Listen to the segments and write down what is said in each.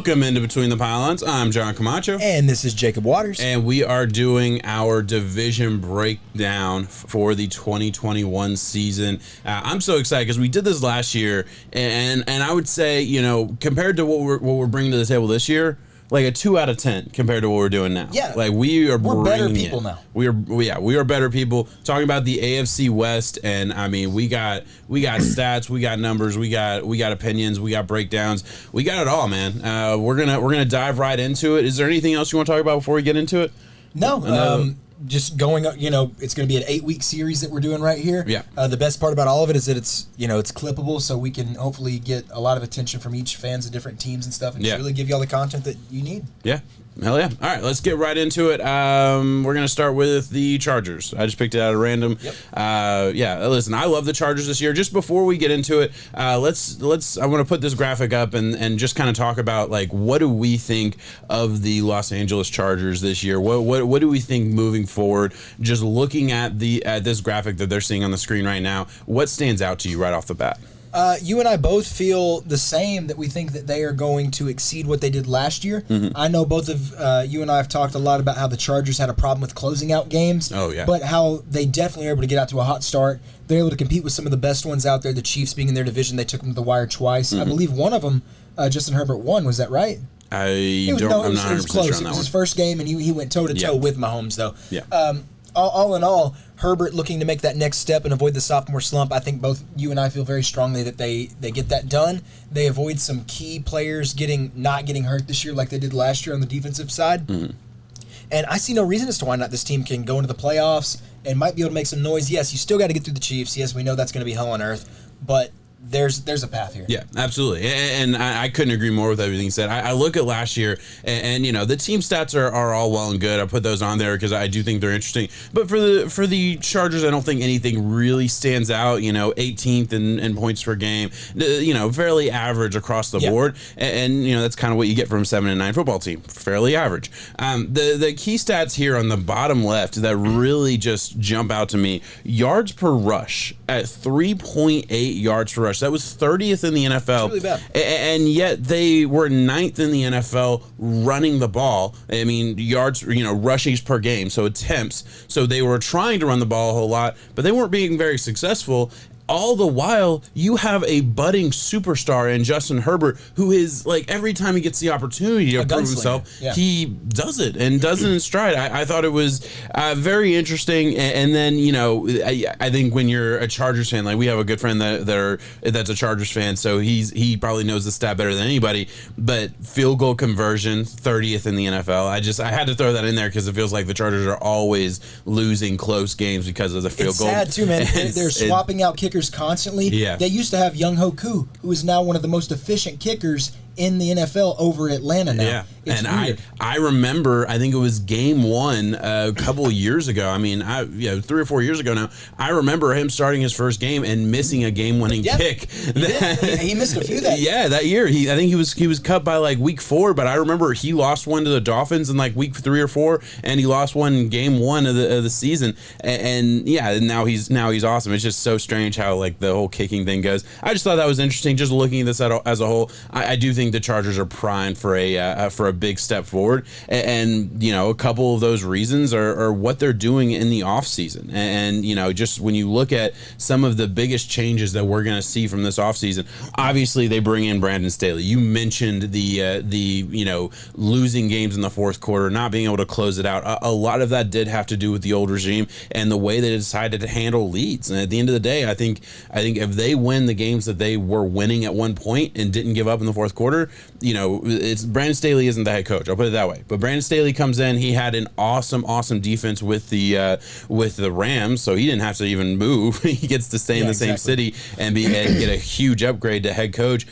Welcome into Between the Pylons. I'm John Camacho. And this is Jacob Waters. And we are doing our division breakdown for the 2021 season. I'm so excited because we did this last year, and I would say, you know, compared to what we're bringing to the table this year, like a 2 out of 10 compared to what we're doing now. Yeah, like we're better people now. We are better people. Talking about the AFC West, and I mean we got stats, we got numbers, we got opinions, we got breakdowns, we got it all, man. We're gonna dive right into it. Is there anything else you want to talk about before we get into it? No. Just going, you know, it's going to be an 8-week series that we're doing right here. Yeah. The best part about all of it is that it's, you know, it's clippable, so we can hopefully get a lot of attention from each fans of different teams and stuff, and just really give you all the content that you need. Yeah. Hell yeah. All right, let's get right into it. We're going to start with the Chargers. I just picked it out at random. Yep. Listen, I love the Chargers this year. Just before we get into it, I want to put this graphic up and just kind of talk about, like, what do we think of the Los Angeles Chargers this year? What do we think moving forward? Just looking at this graphic that they're seeing on the screen right now, what stands out to you right off the bat? You and I both feel the same, that we think that they are going to exceed what they did last year. Mm-hmm. I know both of you and I have talked a lot about how the Chargers had a problem with closing out games. Oh, yeah. But how they definitely are able to get out to a hot start. They're able to compete with some of the best ones out there. The Chiefs being in their division, they took them to the wire twice. Mm-hmm. I believe one of them, Justin Herbert, won. Was that right? I'm not 100% sure on that one. It was his first game, and he went toe-to-toe with Mahomes, though. Yeah. All in all, Herbert looking to make that next step and avoid the sophomore slump. I think both you and I feel very strongly that they get that done. They avoid some key players not getting hurt this year like they did last year on the defensive side. Mm-hmm. And I see no reason as to why not this team can go into the playoffs and might be able to make some noise. Yes, you still got to get through the Chiefs. Yes, we know that's going to be hell on earth. But there's a path here. Yeah, absolutely. And I couldn't agree more with everything you said. I look at last year, and you know, the team stats are all well and good. I put those on there because I do think they're interesting. But for the Chargers, I don't think anything really stands out. You know, 18th in points per game. You know, fairly average across the board. And you know, that's kind of what you get from a 7-9 football team. Fairly average. The key stats here on the bottom left that really just jump out to me: yards per rush at 3.8 yards per rush. That was 30th in the NFL. That's really bad. And yet they were 9th in the NFL running the ball. I mean, yards, you know, rushings per game, so attempts. So they were trying to run the ball a whole lot, but they weren't being very successful. All the while, you have a budding superstar in Justin Herbert, who is, like, every time he gets the opportunity to prove himself, he does it and does it in stride. I thought it was very interesting. And then, you know, I think when you're a Chargers fan, like, we have a good friend that's a Chargers fan, so he probably knows the stat better than anybody. But field goal conversion, 30th in the NFL. I had to throw that in there because it feels like the Chargers are always losing close games because of the field goal. It's sad, too, man. They're swapping out kickers constantly. Yeah. They used to have Young Ho Koo, who is now one of the most efficient kickers in the NFL over Atlanta now. Yeah, it's and weird. I remember, I think it was game one a couple of years ago. I mean, 3 or 4 years ago now. I remember him starting his first game and missing a game-winning kick. He missed a few that year. Yeah, that year. I think he was cut by like week 4, but I remember he lost one to the Dolphins in like week 3 or 4, and he lost one in game 1 of the season. And now he's awesome. It's just so strange how, like, the whole kicking thing goes. I just thought that was interesting. Just looking at this as a whole, I do think the Chargers are primed for a big step forward, and you know, a couple of those reasons are what they're doing in the offseason. And you know, just when you look at some of the biggest changes that we're going to see from this offseason, obviously they bring in Brandon Staley. You mentioned the you know, losing games in the fourth quarter, not being able to close it out. A lot of that did have to do with the old regime and the way they decided to handle leads. And at the end of the day, I think if they win the games that they were winning at one point and didn't give up in the fourth quarter, you know, it's Brandon Staley isn't the head coach. I'll put it that way. But Brandon Staley comes in. He had an awesome defense with the Rams, so he didn't have to even move. He gets to stay in the same city and get a huge upgrade to head coach.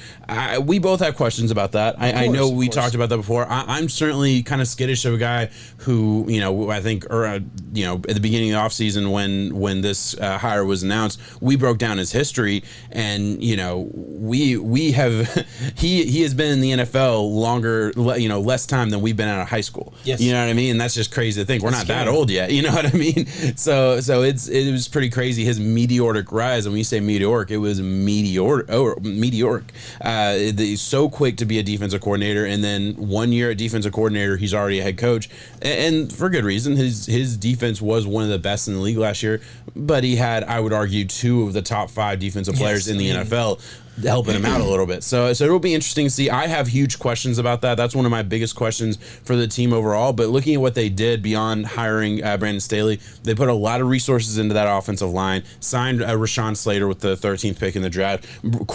We both have questions about that. I know we talked about that before. I'm certainly kind of skittish of a guy who, you know, I think at the beginning of the offseason when this hire was announced, we broke down his history, and we have he has been in the NFL longer, less time than we've been out of high school. Yes. You know what I mean? And that's just crazy to think. We're not that old yet. You know what I mean? So it was pretty crazy, his meteoric rise. And when you say meteoric, it was meteoric. He's so quick to be a defensive coordinator, and then 1 year at defensive coordinator, he's already a head coach, and for good reason. His defense was one of the best in the league last year, but he had, I would argue, 2 of the top 5 defensive players in the NFL helping him out a little bit. So it'll be interesting to see. I have huge questions about that. That's one of my biggest questions for the team overall. But looking at what they did beyond hiring Brandon Staley, they put a lot of resources into that offensive line, signed Rashawn Slater with the 13th pick in the draft,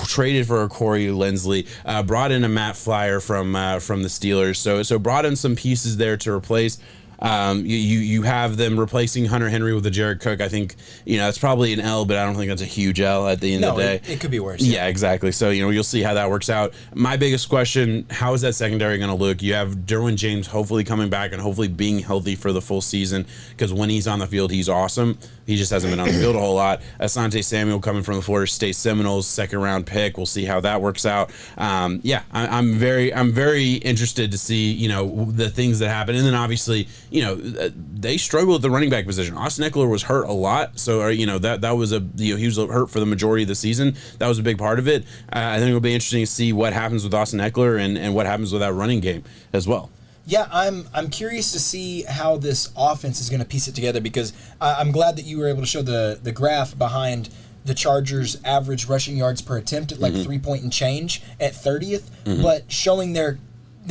traded for Corey Linsley, brought in a Matt Flyer from the Steelers. So brought in some pieces there to replace. You have them replacing Hunter Henry with a Jared Cook. I think it's probably an L, but I don't think that's a huge L at the end of the day. It could be worse. Yeah, exactly. So you'll see how that works out. My biggest question: how is that secondary going to look? You have Derwin James hopefully coming back and hopefully being healthy for the full season, because when he's on the field, he's awesome. He just hasn't been on the field a whole lot. Asante Samuel coming from the Florida State Seminoles, 2nd round pick. We'll see how that works out. I'm very interested to see the things that happen, and then obviously they struggled at the running back position. Austin Eckler was hurt a lot, so that was he was hurt for the majority of the season. That was a big part of it. I think it'll be interesting to see what happens with Austin Eckler and what happens with that running game as well. Yeah, I'm curious to see how this offense is going to piece it together, because I'm glad that you were able to show the graph behind the Chargers' average rushing yards per attempt at 3 point and change at 30th, but showing their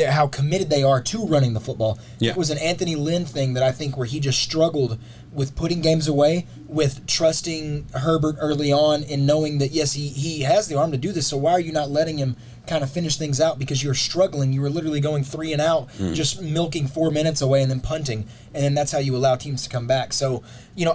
how committed they are to running the football. Yeah. It was an Anthony Lynn thing that I think where he just struggled with putting games away, with trusting Herbert early on and knowing that, yes, he has the arm to do this, so why are you not letting him kind of finish things out, because you're struggling. You were literally going 3 and out, just milking 4 minutes away and then punting, and then that's how you allow teams to come back. So,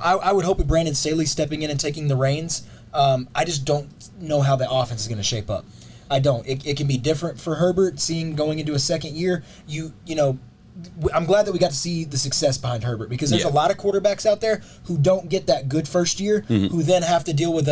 I would hope with Brandon Staley stepping in and taking the reins. I just don't know how the offense is going to shape up. I don't. It can be different for Herbert, going into a second year. I'm glad that we got to see the success behind Herbert, because there's a lot of quarterbacks out there who don't get that good first year, who then have to deal with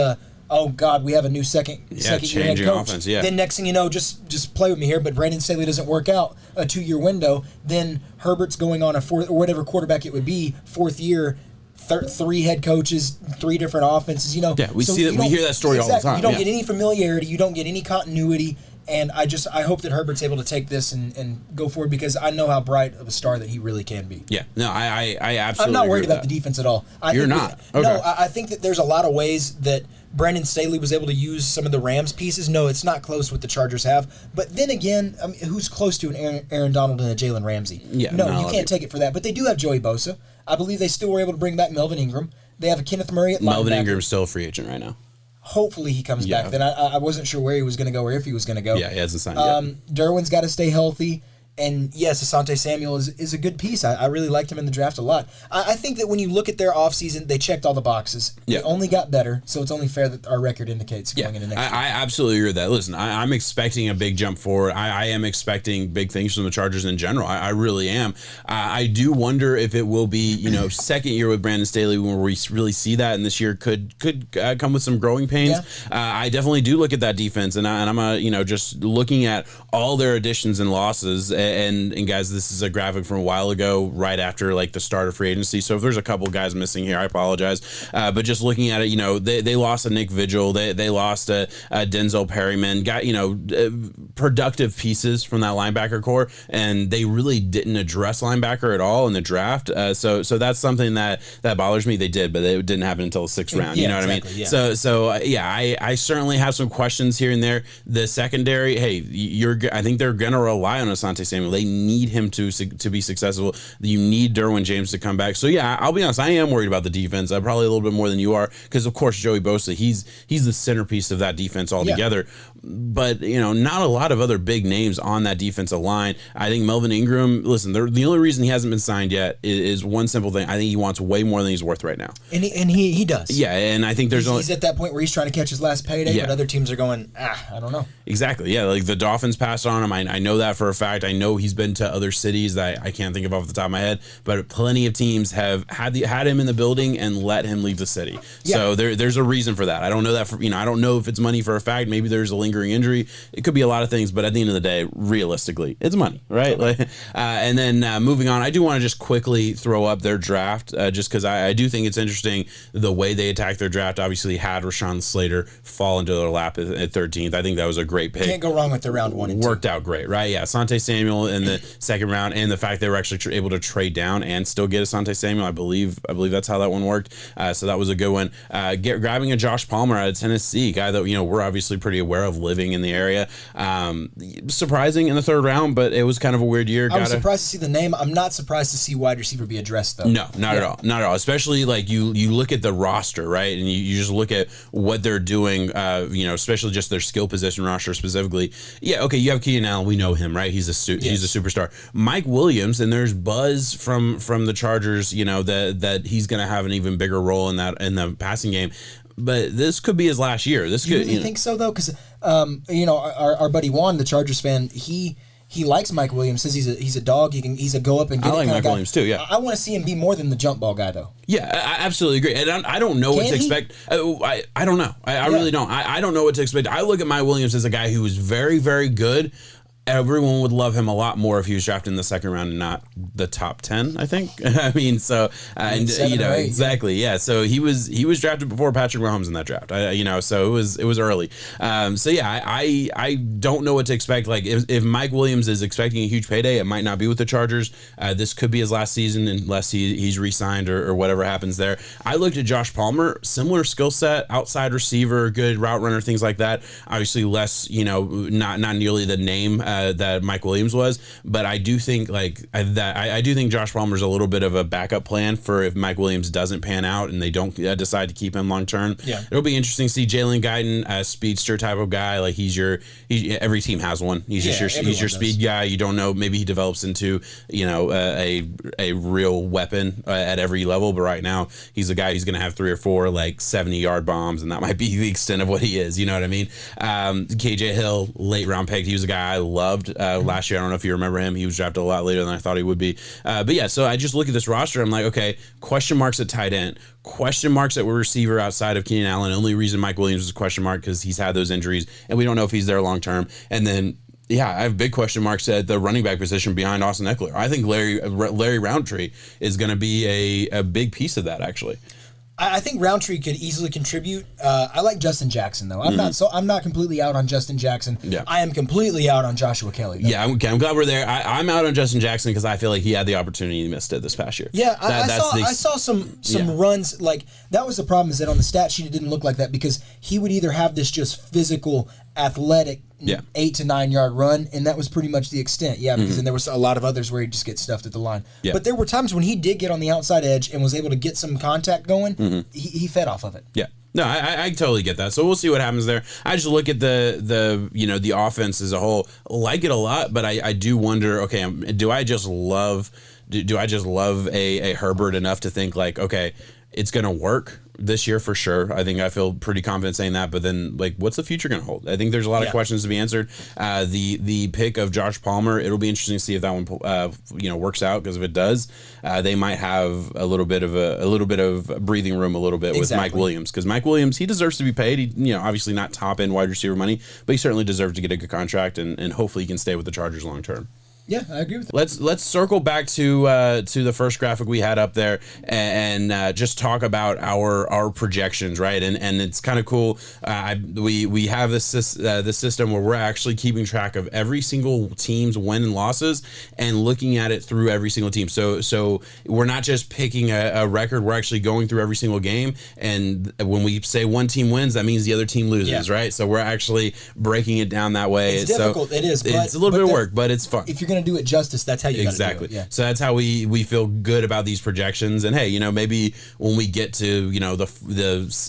oh God, we have a new second year head coach. Offense, Then next thing you know, just play with me here, but Brandon Staley doesn't work out, a 2-year window. Then Herbert's going on a 4th, or whatever quarterback it would be, 4th year. 3 head coaches, 3 different offenses. We see that. We hear that story all the time. You don't get any familiarity. You don't get any continuity. And I hope that Herbert's able to take this and go forward, because I know how bright of a star that he really can be. Yeah. No, I absolutely. I'm not worried agree about the defense at all. You're not. Okay. No, I think that there's a lot of ways that Brandon Staley was able to use some of the Rams pieces. No, it's not close what the Chargers have. But then again, who's close to an Aaron Donald and a Jalen Ramsey? Yeah. No, you can't take it for that. But they do have Joey Bosa. I believe they still were able to bring back Melvin Ingram. They have a Kenneth Murray at linebacker. Melvin Ingram's still a free agent right now. Hopefully he comes back. Then I wasn't sure where he was going to go or if he was going to go. Yeah, he hasn't signed yet. Derwin's got to stay healthy. And yes, Asante Samuel is a good piece. I really liked him in the draft a lot. I think that when you look at their offseason, they checked all the boxes. Yeah. They only got better, so it's only fair that our record indicates going into next year. I absolutely agree with that. Listen, I'm expecting a big jump forward. I am expecting big things from the Chargers in general. I really am. I do wonder if it will be, second year with Brandon Staley where we really see that, and this year could come with some growing pains. Yeah. I definitely do look at that defense, and I'm just looking at all their additions and losses. And guys, this is a graphic from a while ago, right after the start of free agency. So if there's a couple guys missing here, I apologize. But just looking at it, they lost a Nick Vigil, they lost a Denzel Perryman, got productive pieces from that linebacker core, and they really didn't address linebacker at all in the draft. So that's something that bothers me. They did, but it didn't happen until the 6th round. You know what I mean? Yeah. I certainly have some questions here and there. The secondary, I think they're gonna rely on Asante Samuel. They need him to be successful. You need Derwin James to come back. So yeah, I'll be honest, I am worried about the defense. I'm probably a little bit more than you are, because of course Joey Bosa, he's the centerpiece of that defense altogether. Yeah. But not a lot of other big names on that defensive line. I think Melvin Ingram. Listen, the only reason he hasn't been signed yet is one simple thing. I think he wants way more than he's worth right now. And he does. Yeah, and I think he's at that point where he's trying to catch his last payday, but other teams are going, I don't know. Exactly. Yeah, the Dolphins passed on him. I know that for a fact. I know know he's been to other cities that I can't think of off the top of my head, but plenty of teams have had him in the building and let him leave the city. Yeah. So there's a reason for that. I don't know that I don't know if it's money for a fact. Maybe there's a lingering injury. It could be a lot of things, but at the end of the day, realistically, it's money, right? Okay. And then moving on, I do want to just quickly throw up their draft, just because I do think it's interesting the way they attacked their draft. Obviously, had Rashawn Slater fall into their lap at 13th. I think that was a great pick. Can't go wrong with the round 1 and 2. Worked out great, right? Yeah, Asante Samuel in the second round, and the fact they were actually able to trade down and still get Asante Samuel. I believe that's how that one worked. So that was a good one. Grabbing a Josh Palmer out of Tennessee, guy that we're obviously pretty aware of living in the area. Surprising in the third round, but it was kind of a weird year. I was surprised to see the name. I'm not surprised to see wide receiver be addressed, though. No, not at all. Not at all. Especially like you look at the roster, right? And you just look at what they're doing, especially just their skill position roster specifically. Yeah, okay, you have Keenan Allen. We know him, right? He's a superstar. Mike Williams, and there's buzz from the Chargers, that he's going to have an even bigger role in the passing game. But this could be his last year. This you could. Really think so though? Because our buddy Juan, the Chargers fan, he likes Mike Williams. Says he's a dog. He's a go up and get I it like kind Mike of Williams too. Yeah, I want to see him be more than the jump ball guy though. Yeah, I absolutely agree. And I don't know what to expect. I don't know. I really don't. I don't know what to expect. I look at Mike Williams as a guy who was very, very good. Everyone would love him a lot more if he was drafted in the second round and not the top 10, I think. I mean, so exactly, yeah. So he was drafted before Patrick Mahomes in that draft. So it was early. I don't know what to expect. Like if Mike Williams is expecting a huge payday, it might not be with the Chargers. This could be his last season unless he's re-signed or whatever happens there. I looked at Josh Palmer, similar skill set, outside receiver, good route runner, things like that. Obviously less, not nearly the name that Mike Williams was, but I do think I do think Josh Palmer's a little bit of a backup plan for if Mike Williams doesn't pan out and they don't decide to keep him long term. Yeah, it'll be interesting to see Jalen Guyton, a speedster type of guy. Like every team has one. He's your speed guy. You don't know, maybe he develops into a real weapon at every level, but right now he's a guy who's going to have 3 or 4 like 70-yard bombs, and that might be the extent of what he is. You know what I mean? KJ Hill, late round pick. He was a guy I loved last year. I don't know if you remember him. He was drafted a lot later than I thought he would be. But yeah, so I just look at this roster. I'm like, okay, question marks at tight end, question marks at receiver outside of Keenan Allen. Only reason Mike Williams is a question mark because he's had those injuries, and we don't know if he's there long term. And then I have big question marks at the running back position behind Austin Eckler. I think Larry Roundtree is going to be a big piece of that, actually. I think Roundtree could easily contribute. I like Justin Jackson though. I'm not completely out on Justin Jackson. Yeah. I am completely out on Joshua Kelly though. Yeah, I'm glad we're there. I'm out on Justin Jackson because I feel like he had the opportunity and missed it this past year. Yeah, I saw some runs. Like that was the problem, is that on the stat sheet it didn't look like that, because he would either have this just physical, athletic 8 to 9 yard run, and that was pretty much the extent. Yeah, because then there was a lot of others where he'd just get stuffed at the line. Yeah. But there were times when he did get on the outside edge and was able to get some contact going. He fed off of it. Yeah. No, I totally get that. So we'll see what happens there. I just look at the offense as a whole, like it a lot, but I do wonder, okay, do I just love a Herbert enough to think like, okay, it's going to work this year for sure? I think I feel pretty confident saying that, but then like, what's the future going to hold? I think there's a lot of questions to be answered. The pick of Josh Palmer, it'll be interesting to see if that one works out, because if it does, they might have a little bit of breathing room with Mike Williams, because Mike Williams, he deserves to be paid. He, obviously not top end wide receiver money, but he certainly deserves to get a good contract, and hopefully he can stay with the Chargers long term. Yeah, I agree with that. Let's circle back to the first graphic we had up there and just talk about our projections, right? And it's kind of cool. We have this system where we're actually keeping track of every single team's win and losses and looking at it through every single team. So we're not just picking a record. We're actually going through every single game. And when we say one team wins, that means the other team loses, right? So we're actually breaking it down that way. It's difficult. It is. It's a little bit of work, but it's fun. If you're going to do it justice, that's how you exactly. Do it. Yeah. So that's how we feel good about these projections. And hey, maybe when we get to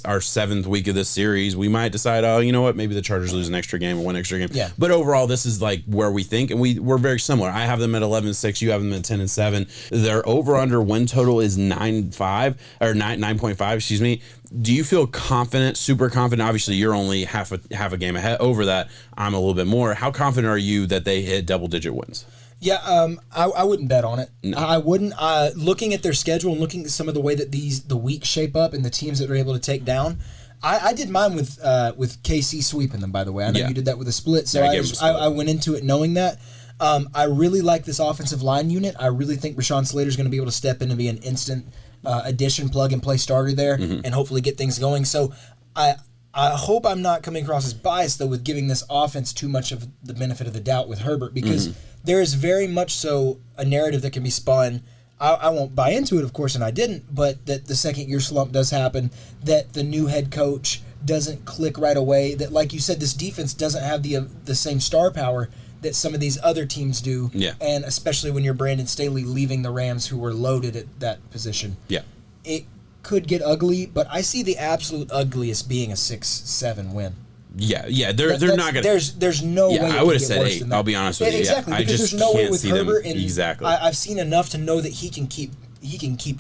our 7th week of this series, we might decide, oh, you know what, maybe the Chargers lose an extra game or one extra game. Yeah. But overall, this is like where we think, and we're very similar. I have them at 11-6. You have them at 10-7. Their over/under win total is 9.5 or 9.5. Excuse me. Do you feel confident, super confident? Obviously, you're only half a game ahead over that. I'm a little bit more. How confident are you that they hit double-digit wins? Yeah, I wouldn't bet on it. No. I wouldn't. Looking at their schedule and looking at some of the way that the weeks shape up and the teams that they're able to take down, I did mine with KC sweeping them. By the way, I know you did that with a split, so I went into it knowing that. I really like this offensive line unit. I really think Rashawn Slater's going to be able to step in and be an instant addition, plug and play starter there, and hopefully get things going. So I hope I'm not coming across as biased though with giving this offense too much of the benefit of the doubt with Herbert, because there is very much so a narrative that can be spun. I won't buy into it, of course, and I didn't, but that the second-year slump does happen, that the new head coach doesn't click right away, that, like you said, this defense doesn't have the same star power that some of these other teams do, and especially when you're Brandon Staley leaving the Rams, who were loaded at that position. Yeah. It could get ugly, but I see the absolute ugliest being a 6-7 win. Yeah, they're not gonna. There's no way. I would have said 8. I'll be honest with you. Exactly, I because just there's no way can't with see Herbert. them. And exactly. I've seen enough to know that he can keep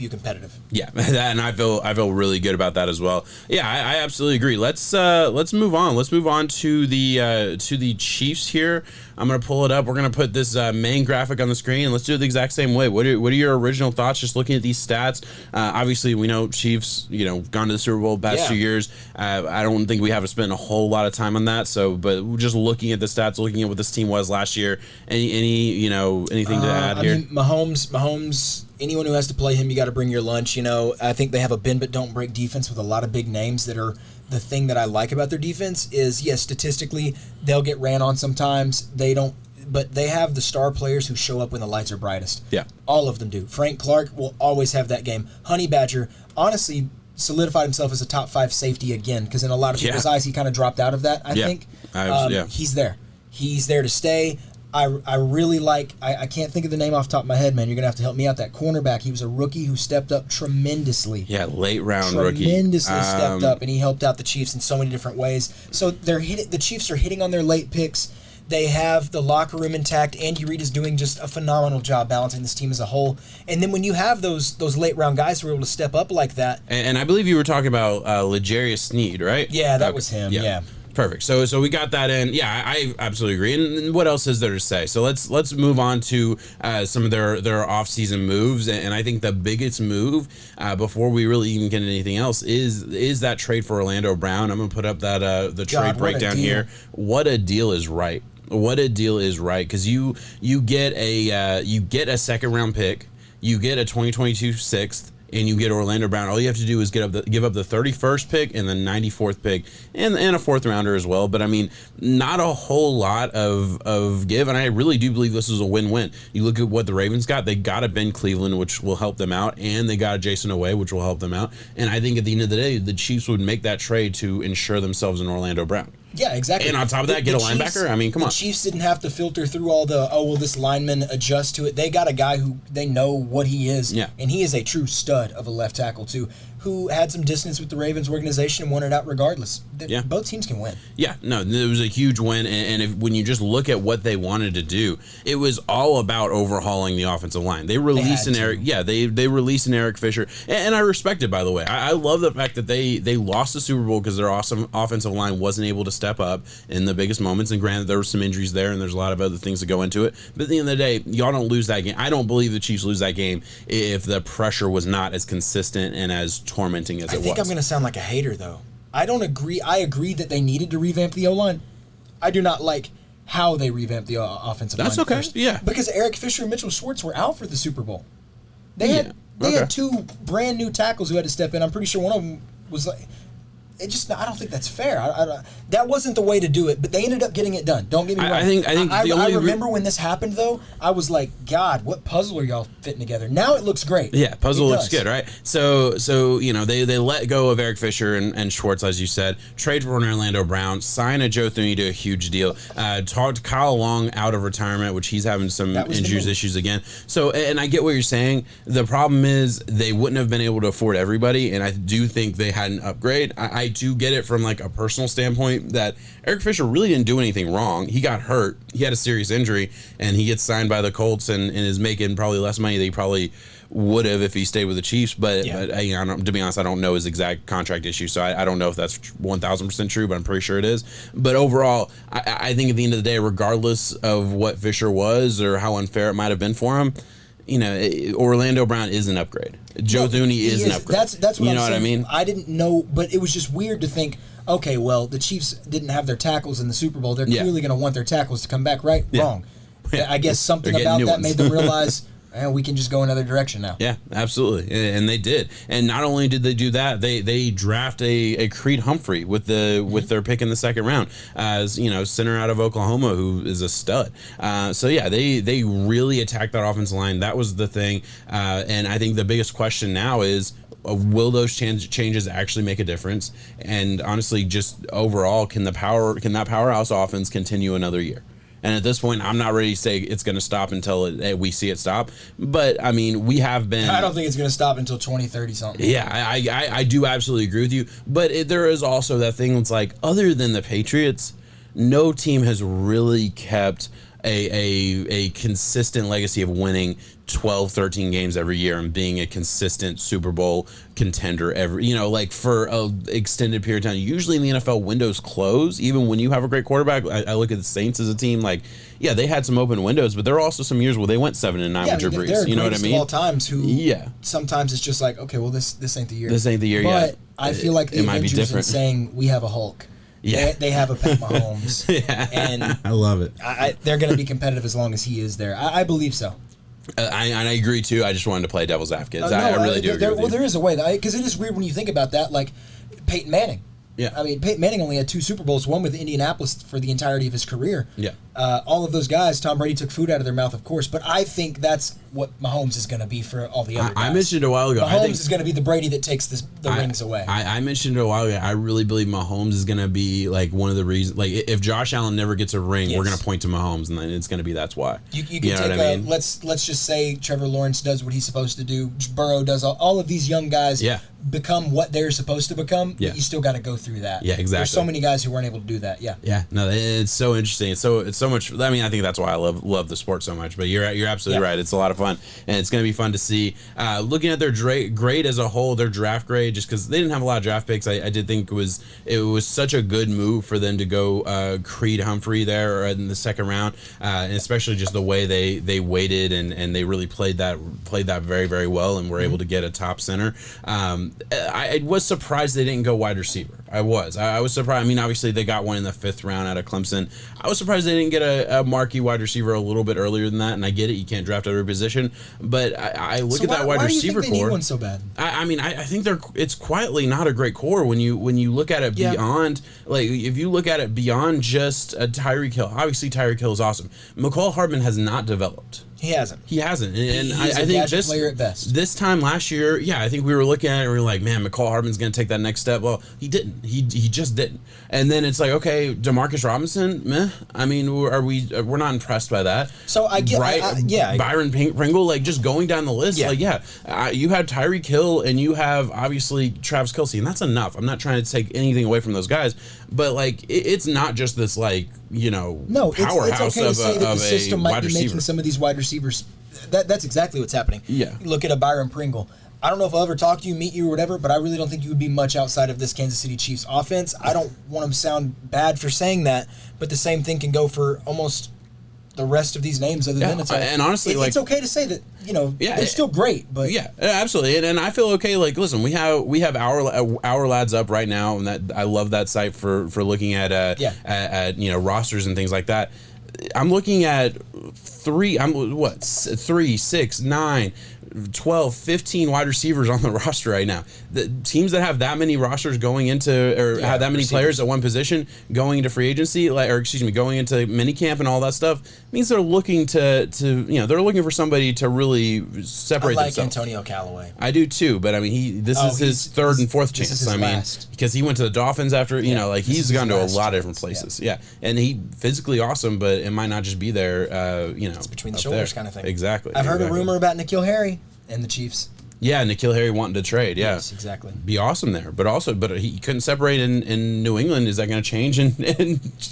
you competitive. Yeah, and I feel really good about that as well. Yeah, I absolutely agree. Let's move on. Let's move on to the Chiefs here. I'm gonna pull it up. We're gonna put this main graphic on the screen, and let's do it the exact same way. What are your original thoughts? Just looking at these stats. Obviously, we know Chiefs. Gone to the Super Bowl the past 2 years. I don't think we have to spend a whole lot of time on that. So, but just looking at the stats, looking at what this team was last year. Anything to add here? I mean, Mahomes. Anyone who has to play him, you got to bring your lunch. I think they have a bend but don't break defense with a lot of big names that are the thing that I like about their defense is, yes, statistically, they'll get ran on sometimes. They don't, but they have the star players who show up when the lights are brightest. Yeah. All of them do. Frank Clark will always have that game. Honey Badger, honestly, solidified himself as a top 5 safety again, because in a lot of people's eyes, he kind of dropped out of that, I think. He's there. He's there to stay. I really like, I can't think of the name off the top of my head, man. You're going to have to help me out. That cornerback, he was a rookie who stepped up tremendously. Yeah, late round rookie. Tremendously stepped up, and he helped out the Chiefs in so many different ways. So the Chiefs are hitting on their late picks. They have the locker room intact. Andy Reid is doing just a phenomenal job balancing this team as a whole. And then when you have those late round guys who are able to step up like that. And I believe you were talking about L'Jarius Sneed, right? Yeah, that was him, yeah. Perfect. So we got that in. Yeah, I absolutely agree. And what else is there to say? So let's move on to some of their off-season moves. And I think the biggest move before we really even get into anything else is that trade for Orlando Brown. I'm gonna put up that the trade breakdown here. What a deal is right. What a deal is right, because you get a second round pick, you get a 2022 sixth. And you get Orlando Brown. All you have to do is give up the 31st pick and the 94th pick and a 4th rounder as well. But I mean, not a whole lot of give. And I really do believe this is a win-win. You look at what the Ravens got. They got a Ben Cleveland, which will help them out, and they got a Jason Owe, which will help them out. And I think at the end of the day, the Chiefs would make that trade to ensure themselves an Orlando Brown. Yeah, exactly. And on top of that, get a linebacker? I mean, come on. The Chiefs didn't have to filter through all the, will this lineman adjust to it? They got a guy who they know what he is. Yeah. And he is a true stud of a left tackle, too, who had some distance with the Ravens organization and won it out regardless. Yeah. Both teams can win. Yeah, no, it was a huge win. And when you just look at what they wanted to do, it was all about overhauling the offensive line. They released an Eric. Yeah, they released an Eric Fisher. And I respect it, by the way. I love the fact that they lost the Super Bowl because their awesome offensive line wasn't able to step up in the biggest moments. And granted, there were some injuries there, and there's a lot of other things that go into it. But at the end of the day, y'all don't lose that game. I don't believe the Chiefs lose that game if the pressure was not as consistent and as tormenting as it was. I think I'm going to sound like a hater, though. I don't agree. I agree that they needed to revamp the O-line. I do not like how they revamped the offensive line. That's okay, first. yeah. Because Eric Fisher and Mitchell Schwartz were out for the Super Bowl. They had 2 brand new tackles who had to step in. I'm pretty sure one of them was like... I don't think that's fair. That wasn't the way to do it, but they ended up getting it done. Don't get me wrong. I think I remember when this happened, though, I was like, God, what puzzle are y'all fitting together? Now it looks great. Yeah, puzzle looks good, right? So they let go of Eric Fisher and Schwartz, as you said, trade for an Orlando Brown, sign a Joe Thuney to a huge deal, talked Kyle Long out of retirement, which he's having some injuries issues again. So, and I get what you're saying. The problem is they wouldn't have been able to afford everybody, and I do think they had an upgrade. I I do get it from like a personal standpoint that Eric Fisher really didn't do anything wrong. He got hurt. He had a serious injury, and he gets signed by the Colts and is making probably less money than he probably would have if he stayed with the Chiefs. But you know, to be honest, I don't know his exact contract issue, so I don't know if that's 1,000% true, but I'm pretty sure it is. But overall, I think at the end of the day, regardless of what Fisher was or how unfair it might have been for him, you know, Orlando Brown is an upgrade. Joe Thuney is an upgrade. That's what you know I'm what I saying. mean? I didn't know, but it was just weird to think, okay, well, the Chiefs didn't have their tackles in the Super Bowl. They're clearly going to want their tackles to come back, right? Yeah. Wrong. Yeah. I guess something about that made them realize, we can just go another direction now. Yeah, absolutely, and they did. And not only did they do that, they draft a Creed Humphrey with their pick in the second round, as you know, center out of Oklahoma, who is a stud. So yeah, they really attacked that offensive line. That was the thing, and I think the biggest question now is, will those changes actually make a difference? And honestly, just overall, can that powerhouse offense continue another year? And at this point, I'm not ready to say it's going to stop until we see it stop. But, I mean, we have been... I don't think it's going to stop until 2030 something. Yeah, I do absolutely agree with you. But there is also that thing that's like, other than the Patriots, no team has really kept a consistent legacy of winning 12, 13 games every year and being a consistent Super Bowl contender like for an extended period of time. Usually in the NFL, windows close, even when you have a great quarterback. I look at the Saints as a team, like, yeah, they had some open windows, but there are also some years where they went 7-9 with Drew Brees. You know what I mean? All times who sometimes it's just like, okay, well, this ain't the year. This ain't the year but yet. I feel like the Avengers in saying we have a Hulk. Yeah, they have a Pat Mahomes. And I love it. They're going to be competitive as long as he is there. I believe so. I agree too. I just wanted to play devil's advocate. I really do agree with you. There is a way, because it is weird when you think about that. Like Peyton Manning. Yeah. I mean, Peyton Manning only had 2 Super Bowls, one with Indianapolis for the entirety of his career. Yeah. All of those guys, Tom Brady took food out of their mouth, of course, but I think that's what Mahomes is going to be for all the other guys. I mentioned a while ago. Mahomes is going to be the Brady that takes the rings away. I mentioned a while ago. I really believe Mahomes is going to be like one of the reasons. Like if Josh Allen never gets a ring, we're going to point to Mahomes, and then it's going to be that's why. You can take what I mean? Let's just say Trevor Lawrence does what he's supposed to do. Burrow does all of these young guys. Become what they're supposed to become. But you still got to go through that. Yeah, exactly. There's so many guys who weren't able to do that. Yeah. Yeah. No, it's so interesting. It's so much. I mean, I think that's why I love the sport so much. But you're absolutely right. It's a lot of fun, and it's going to be fun to see. Looking at their grade as a whole, their draft grade, just because they didn't have a lot of draft picks, I did think it was such a good move for them to go Creed Humphrey there in the second round, and especially just the way they waited and they really played that very, very well and were able to get a top center. I was surprised they didn't go wide receiver. I was surprised. I mean, obviously they got one in the 5th round out of Clemson. I was surprised they didn't get a marquee wide receiver a little bit earlier than that. And I get it, you can't draft every position, but I look at that wide receiver core. Why do you think they need one so bad? I mean, I think it's quietly not a great core when you look at it beyond, like if you look at it beyond just a Tyreek Hill. Obviously, Tyreek Hill is awesome. McCall Hardman has not developed. He hasn't. And I think this player at best. This time last year, I think we were looking at it and we were like, man, McCall Hardman's going to take that next step. Well, he didn't. He just didn't. And then it's like, okay, Demarcus Robinson, meh. I mean, we're not impressed by that. So I get, Byron Pringle, like just going down the list, you had Tyreek Hill and you have obviously Travis Kelce, and that's enough. I'm not trying to take anything away from those guys, but like it's not just this like powerhouse it's okay to say that the system might be receiver. Making some of these wide receivers. That's exactly what's happening. Yeah. Look at a Byron Pringle. I don't know if I'll ever talk to you, meet you, or whatever, but I really don't think you would be much outside of this Kansas City Chiefs offense. I don't want to sound bad for saying that, but the same thing can go for almost the rest of these names other than and honestly, it's okay to say that they're still great, but absolutely, and I feel okay. Like, listen, we have our lads up right now, and that I love that site for looking at rosters and things like that. I'm looking at 3, 6, 9, 12, 15 wide receivers on the roster right now. The teams that have that many rosters going into, or have that many players at one position going into free agency, going into minicamp and all that stuff, means they're looking they're looking for somebody to really separate themselves. I like Antonio Callaway. I do too, but I mean, this is his 3rd and 4th chance. I mean, because he went to the Dolphins after, he's gone to a lot of different places. Yeah. And he physically awesome, but it might not just be there, it's between the shoulders kind of thing. Exactly. I've heard a rumor about N'Keal Harry and the Chiefs. Yeah, N'Keal Harry wanting to trade. Yeah. Yes, exactly. Be awesome there, but he couldn't separate in New England. Is that going to change in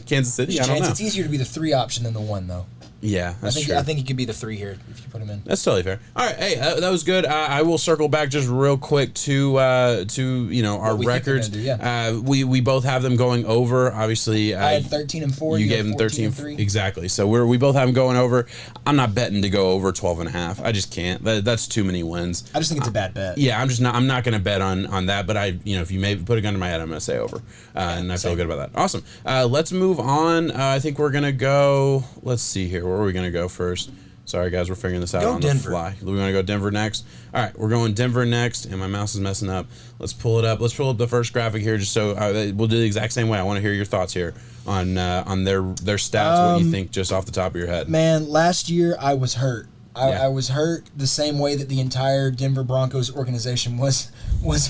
Kansas City? I don't know. It's easier to be the 3 option than the 1, though. Yeah, that's true. I think he could be the 3 here if you put him in. That's totally fair. All right, hey, that was good. I will circle back just real quick to our records. We both have them going over. Obviously, I had 13 and 4. You gave them 13 and 3. Exactly. So we both have them going over. I'm not betting to go over 12.5. I just can't. That's too many wins. I just think it's a bad bet. Yeah, I'm not going to bet on that. But if you may put a gun to my head, I'm going to say over, and I feel good about that. Awesome. Let's move on. I think we're going to go. Let's see here. Where are we going to go first? Sorry, guys, we're figuring this out on the fly. We want to go Denver next. All right, we're going Denver next, and my mouse is messing up. Let's pull it up. Let's pull up the first graphic here, just so we'll do the exact same way. I want to hear your thoughts here on their stats. What you think, just off the top of your head? Man, last year I was hurt. I was hurt the same way that the entire Denver Broncos organization was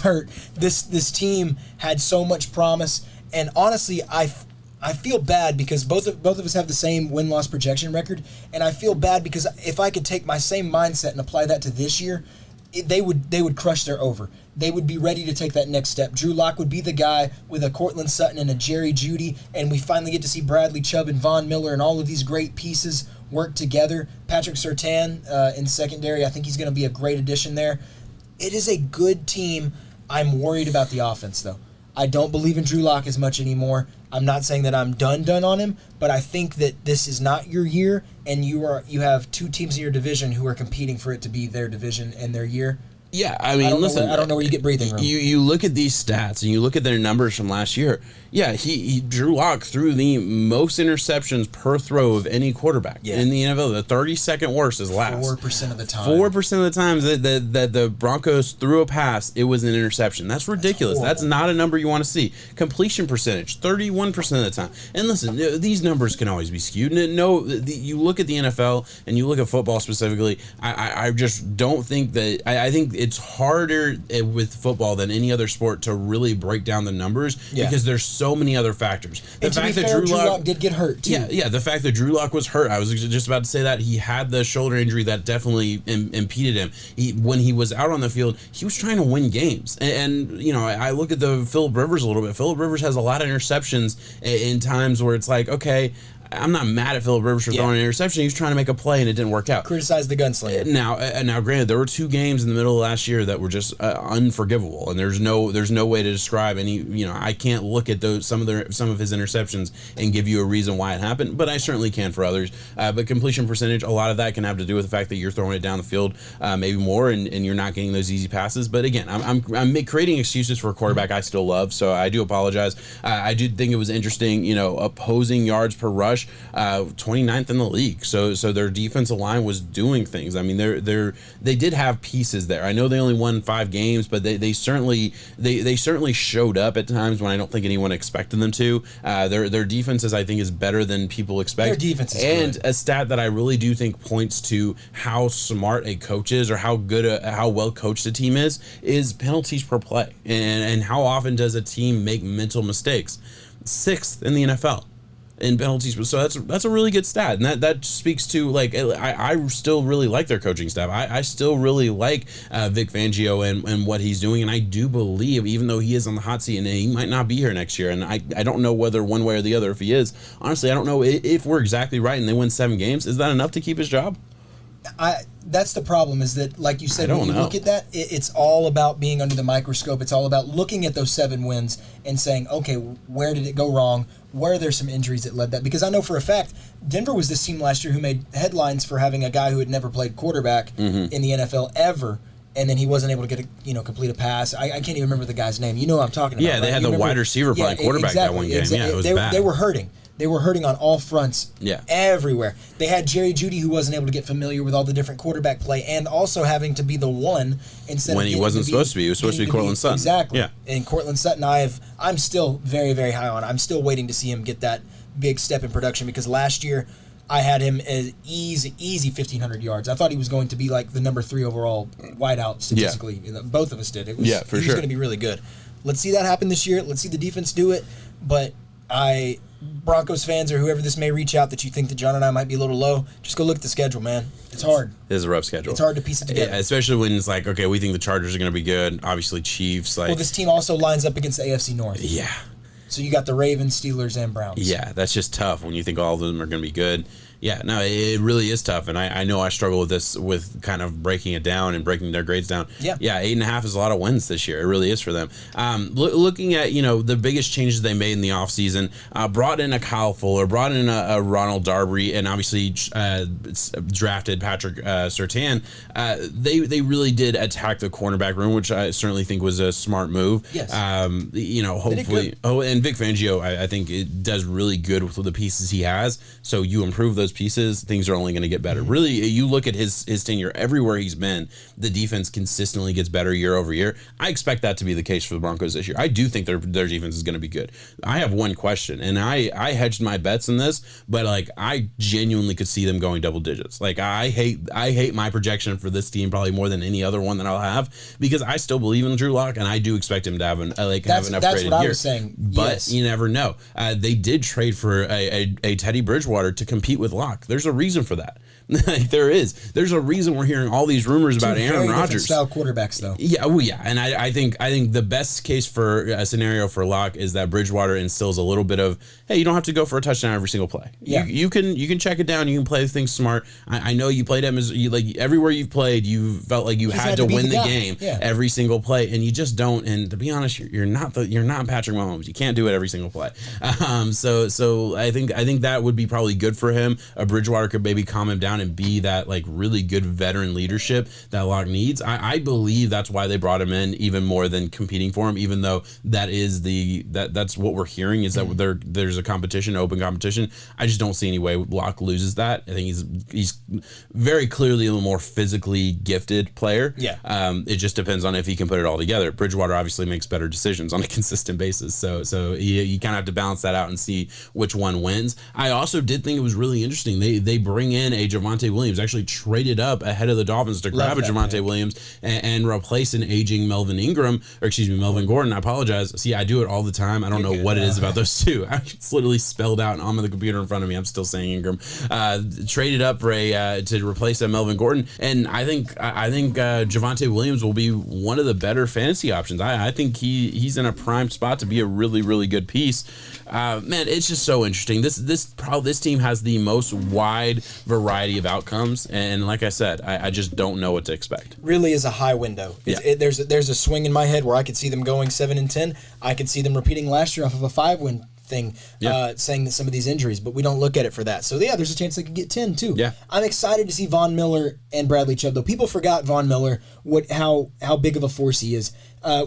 hurt. This team had so much promise, and honestly, I feel bad because both of us have the same win-loss projection record, and I feel bad because if I could take my same mindset and apply that to this year, they would crush their over. They would be ready to take that next step. Drew Lock would be the guy with a Cortland Sutton and a Jerry Jeudy, and we finally get to see Bradley Chubb and Von Miller and all of these great pieces work together. Patrick Surtain in secondary, I think he's going to be a great addition there. It is a good team. I'm worried about the offense, though. I don't believe in Drew Lock as much anymore. I'm not saying that I'm done on him, but I think that this is not your year, and you have 2 teams in your division who are competing for it to be their division and their year. Yeah, I mean, listen. I don't know where you get breathing room. You look at these stats and you look at their numbers from last year. Yeah, he Drew Lock threw the most interceptions per throw of any quarterback in the NFL. The 32nd worst is last. 4% of the time. 4% of the times that the Broncos threw a pass, it was an interception. That's ridiculous. That's not a number you want to see. Completion percentage, 31% of the time. And listen, these numbers can always be skewed. No, you look at the NFL and you look at football specifically. I just don't think that. I think it's harder with football than any other sport to really break down the numbers because there's so many other factors. The fact that Drew Lock did get hurt too. Yeah, the fact that Drew Lock was hurt. I was just about to say that. He had the shoulder injury that definitely impeded him. When he was out on the field, he was trying to win games. And I look at the Phillip Rivers a little bit. Phillip Rivers has a lot of interceptions in times where it's like, okay, I'm not mad at Phillip Rivers for throwing an interception. He was trying to make a play and it didn't work out. Criticize the gunslinger. Now, granted, there were 2 games in the middle of last year that were just unforgivable, and there's no way to describe any. I can't look at those some of his interceptions and give you a reason why it happened, but I certainly can for others. But completion percentage, a lot of that can have to do with the fact that you're throwing it down the field maybe more, and you're not getting those easy passes. But again, I'm creating excuses for a quarterback I still love, so I do apologize. I do think it was interesting, opposing yards per rush. 29th in the league, so their defensive line was doing things. I mean, they did have pieces there. I know they only won 5 games, but they certainly showed up at times when I don't think anyone expected them to. Their defenses, I think, is better than people expect. Their defense is good. A stat that I really do think points to how smart a coach is, or how well coached a team is penalties per play, and how often does a team make mental mistakes. 6th in the NFL in penalties, so that's a really good stat, and that speaks to, like, I still really like their coaching staff. I still really like Vic Fangio and what he's doing, and I do believe, even though he is on the hot seat and he might not be here next year, and I don't know whether one way or the other if he is. Honestly, I don't know if we're exactly right and they win 7 games. Is that enough to keep his job? That's the problem, is that, like you said, when you look at that, it's all about being under the microscope. It's all about looking at those 7 wins and saying, okay, where did it go wrong? Where are there some injuries that led that? Because I know for a fact, Denver was this team last year who made headlines for having a guy who had never played quarterback in the NFL ever, and then he wasn't able to get complete a pass. I can't even remember the guy's name. You know what I'm talking about. Yeah, they had the wide receiver playing quarterback that one game. Yeah, it was bad. They were hurting. They were hurting on all fronts, everywhere. They had Jerry Jeudy, who wasn't able to get familiar with all the different quarterback play, and also having to be the one instead when of he wasn't supposed to be. He was supposed to be Cortland Sutton. Exactly. Yeah. And Cortland Sutton, I'm still very, very high on. I'm still waiting to see him get that big step in production, because last year I had him as easy 1,500 yards. I thought he was going to be like the number 3 overall wideout statistically. Yeah. Both of us did. For sure. He was going to be really good. Let's see that happen this year. Let's see the defense do it, but Broncos fans or whoever this may reach out that you think that John and I might be a little low, just go look at the schedule, man. It's hard. It is a rough schedule. It's hard to piece it together. Yeah, especially when it's like, okay, we think the Chargers are going to be good. Obviously, Chiefs. Like, well, this team also lines up against the AFC North. Yeah. So you got the Ravens, Steelers, and Browns. Yeah, that's just tough when you think all of them are going to be good. Yeah, no, it really is tough, and I know I struggle with this, with kind of breaking it down and breaking their grades down. Yeah, 8.5 is a lot of wins this year. It really is for them. Looking at the biggest changes they made in the offseason, brought in a Kyle Fuller, brought in a Ronald Darby, and obviously drafted Patrick Surtain. They really did attack the cornerback room, which I certainly think was a smart move. Yes. Hopefully. Oh, and Vic Fangio, I think it does really good with the pieces he has. So you improve those pieces, things are only going to get better. Really, you look at his tenure, everywhere he's been, the defense consistently gets better year over year. I expect that to be the case for the Broncos this year. I do think their defense is going to be good. I have one question, and I hedged my bets in this, but like I genuinely could see them going double digits. Like I hate my projection for this team probably more than any other one that I'll have, because I still believe in Drew Lock, and I do expect him to have an upgraded year. That's what I was saying. But yes. You never know. They did trade for a Teddy Bridgewater to compete with Lock. There's a reason for that. There is. There's a reason we're hearing all these rumors about Aaron Rodgers. Style quarterbacks, though. Yeah, and I think the best case for a scenario for Lock is that Bridgewater instills a little bit of, hey, you don't have to go for a touchdown every single play. Yeah. You can check it down. You can play things smart. I know you played him like everywhere you've played, you felt like you had to win the game every single play, and you just don't. And to be honest, you're not Patrick Mahomes. You can't do it every single play. So I think that would be probably good for him. A Bridgewater could maybe calm him down and be that like really good veteran leadership that Locke needs. I believe that's why they brought him in, even more than competing for him, even though that is that's what we're hearing, is that there's a competition, open competition. I just don't see any way Locke loses that. I think he's very clearly a little more physically gifted player. Yeah. It just depends on if he can put it all together. Bridgewater obviously makes better decisions on a consistent basis. So you kind of have to balance that out and see which one wins. I also did think it was really interesting. They bring in a Javonte Williams, actually traded up ahead of the Dolphins to grab a Javonte Williams and replace an aging Melvin Gordon. I apologize. See, I do it all the time. I don't know what it is about those two. It's literally spelled out on the computer in front of me. I'm still saying Ingram. Traded up for to replace a Melvin Gordon, and I think Javonte Williams will be one of the better fantasy options. I think he's in a prime spot to be a really, really good piece. Man, it's just so interesting. This team has the most wide variety of outcomes, and like I said, I just don't know what to expect. Really is a high window. There's a swing in my head where I could see them going 7-10. I could see them repeating last year off of a 5-win thing, saying that some of these injuries, but we don't look at it for that. So there's a chance they could get 10 too. Yeah, I'm excited to see Von Miller and Bradley Chubb, though. People forgot Von Miller, how big of a force he is.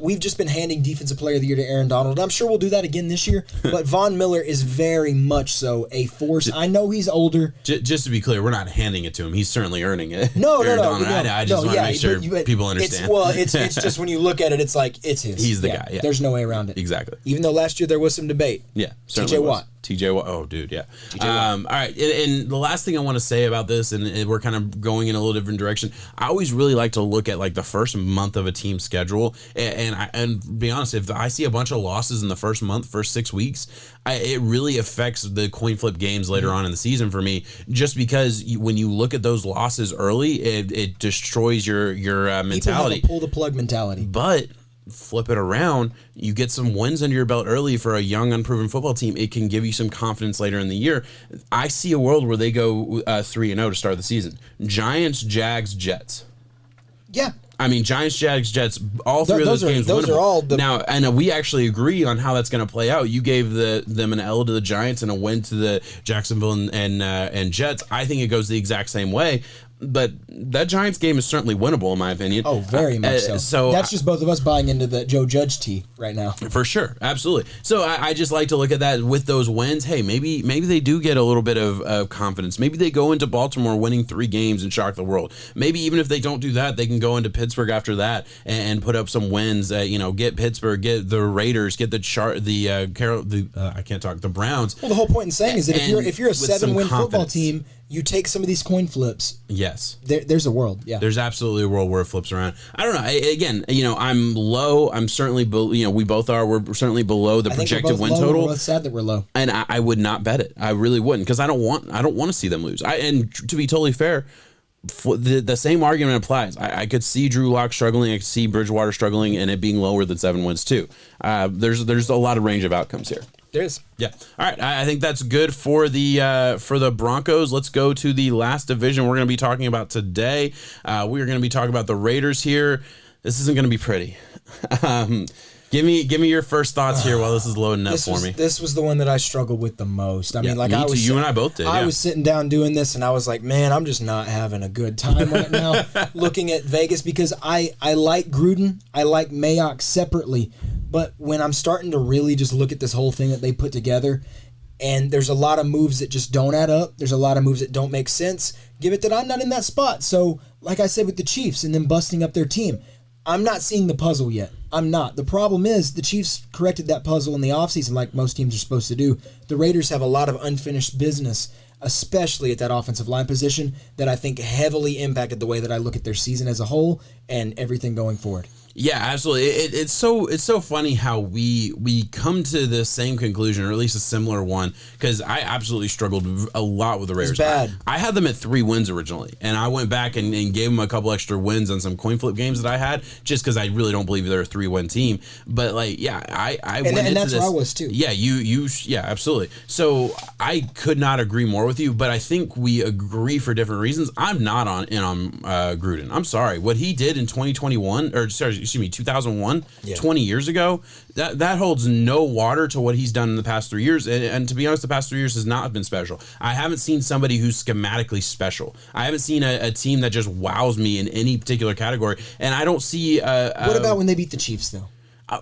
We've just been handing Defensive Player of the Year to Aaron Donald. I'm sure we'll do that again this year, but Von Miller is very much so a force. I know he's older. Just to be clear, we're not handing it to him. He's certainly earning it. No. I just want to make sure people understand. It's just when you look at it, it's like, it's his. He's the guy, yeah. There's no way around it. Exactly. Even though last year there was some debate. Yeah, certainly TJ Watt. TJ Watt. Oh, dude, yeah. All right, and the last thing I want to say about this, and we're kind of going in a little different direction, I always really like to look at like the first month of a team's schedule, and be honest, if I see a bunch of losses in the first month, first 6 weeks, it really affects the coin flip games later on in the season for me, just because when you look at those losses early, it destroys your mentality. People have a pull the plug mentality. But flip it around, you get some wins under your belt early for a young, unproven football team. It can give you some confidence later in the year. I see a world where they go 3-0 to start the season. Giants, Jags, Jets. Yeah. I mean, Giants, Jags, Jets, all three of those games those winnable. Are all now, and we actually agree on how that's going to play out. You gave them an L to the Giants and a win to the Jacksonville and Jets. I think it goes the exact same way. But that Giants game is certainly winnable, in my opinion. Oh, very much so. So that's just both of us buying into the Joe Judge tea right now. For sure, absolutely. So I just like to look at that with those wins. Hey, maybe they do get a little bit of confidence. Maybe they go into Baltimore winning 3 games and shock the world. Maybe even if they don't do that, they can go into Pittsburgh after that and put up some wins. Get Pittsburgh, get the Raiders, get the Browns. Well, the whole point in saying is that if you're a 7-win football team You take some of these coin flips. Yes. There's a world. Yeah. There's absolutely a world where it flips around. I don't know. Again, I'm low. I'm certainly, we both are. We're certainly below the projected win total. We're both sad that we're low. And I would not bet it. I really wouldn't, because I don't want to see them lose. And to be totally fair, the same argument applies. I could see Drew Lock struggling. I could see Bridgewater struggling, and it being lower than 7 wins too. There's a lot of range of outcomes here. There is. Yeah. All right. I think that's good for the Broncos. Let's go to the last division we're going to be talking about today. We are going to be talking about the Raiders here. This isn't going to be pretty. Give me your first thoughts here while this is loading up for me. This was the one that I struggled with the most. I mean, like, me too. You and I both did. I was sitting down doing this, and I was like, man, I'm just not having a good time right now looking at Vegas, because I like Gruden. I like Mayock separately. But when I'm starting to really just look at this whole thing that they put together, and there's a lot of moves that just don't add up, there's a lot of moves that don't make sense, give it that I'm not in that spot. So, like I said with the Chiefs and them busting up their team, I'm not seeing the puzzle yet. I'm not. The problem is the Chiefs corrected that puzzle in the offseason like most teams are supposed to do. The Raiders have a lot of unfinished business, especially at that offensive line position, that I think heavily impacted the way that I look at their season as a whole and everything going forward. Yeah, absolutely. It's so funny how we come to the same conclusion, or at least a similar one, because I absolutely struggled a lot with the Raiders. It's bad. I had them at 3 wins originally, and I went back and gave them a couple extra wins on some coin flip games that I had, just because I really don't believe they're a 3-win team. But I went into this. And that's where I was too. Yeah, yeah, absolutely. So I could not agree more with you, but I think we agree for different reasons. I'm not on Gruden. I'm sorry. What he did in 2001, 20 years ago, that holds no water to what he's done in the past 3 years. And to be honest, the past 3 years has not been special. I haven't seen somebody who's schematically special. I haven't seen a team that just wows me in any particular category. And I don't see... what about when they beat the Chiefs, though?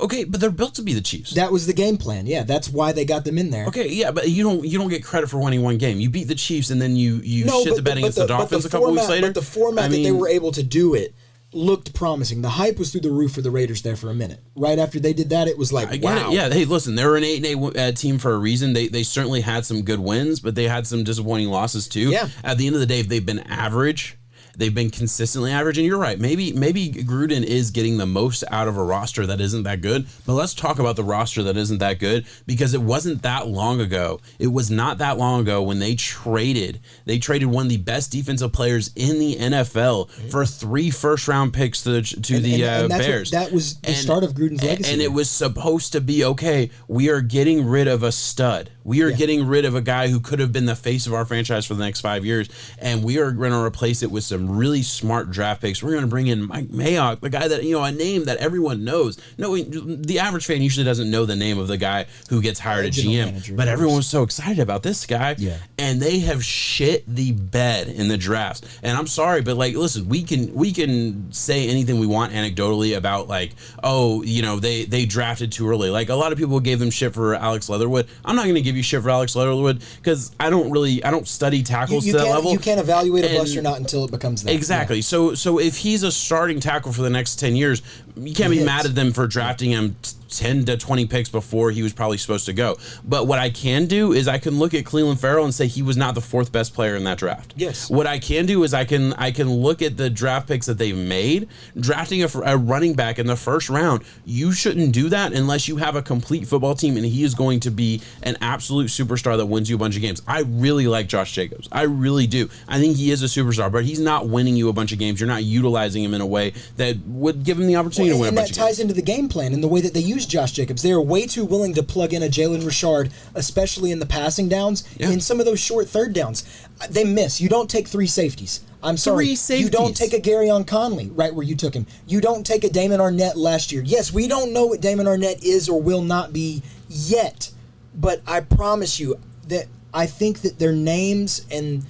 Okay, but they're built to be the Chiefs. That was the game plan. Yeah, that's why they got them in there. Okay, yeah, but you don't get credit for winning one game. You beat the Chiefs, and then you shit the bed against the Dolphins a couple weeks later. But the format that they were able to do it looked promising. The hype was through the roof for the Raiders there for a minute. Right after they did that, it was like, wow. Yeah, hey, listen, they were an 8-8 team for a reason. They certainly had some good wins, but they had some disappointing losses too. Yeah. At the end of the day, they've been average. They've been consistently average, and you're right. Maybe Gruden is getting the most out of a roster that isn't that good. But let's talk about the roster that isn't that good, because it wasn't that long ago. It was not that long ago when they traded one of the best defensive players in the NFL for 3 first-round picks to the Bears. That was the start of Gruden's legacy. And it was supposed to be, okay, we are getting rid of a stud. We are getting rid of a guy who could have been the face of our franchise for the next 5 years, and we are going to replace it with some really smart draft picks. We're going to bring in Mike Mayock, the guy that, a name that everyone knows. No, the average fan usually doesn't know the name of the guy who gets hired at GM, but everyone was so excited about this guy, and they have shit the bed in the drafts. And I'm sorry, but listen, we can say anything we want anecdotally about they drafted too early. Like, a lot of people gave them shit for Alex Leatherwood. I'm not going to give you shit for Alex Leatherwood, because I don't study tackles to that level. You can't evaluate a bust or not until it becomes that. Exactly. Yeah. So if he's a starting tackle for the next 10 years, you can't be mad at them for drafting him 10 to 20 picks before he was probably supposed to go. But what I can do is I can look at Cleveland Farrell and say he was not the 4th best player in that draft. Yes. What I can do is I can look at the draft picks that they've made. Drafting a running back in the first round, you shouldn't do that unless you have a complete football team and he is going to be an absolute superstar that wins you a bunch of games. I really like Josh Jacobs. I really do. I think he is a superstar, but he's not winning you a bunch of games. You're not utilizing him in a way that would give him the opportunity to win a bunch of games. And that ties into the game plan and the way that they use Josh Jacobs. They are way too willing to plug in a Jalen Richard, especially in the passing downs, in some of those short third downs. They miss. You don't take 3 safeties. I'm sorry. 3 safeties. You don't take a Garyon Conley right where you took him. You don't take a Damon Arnett last year. Yes, we don't know what Damon Arnett is or will not be yet, but I promise you that I think that their names and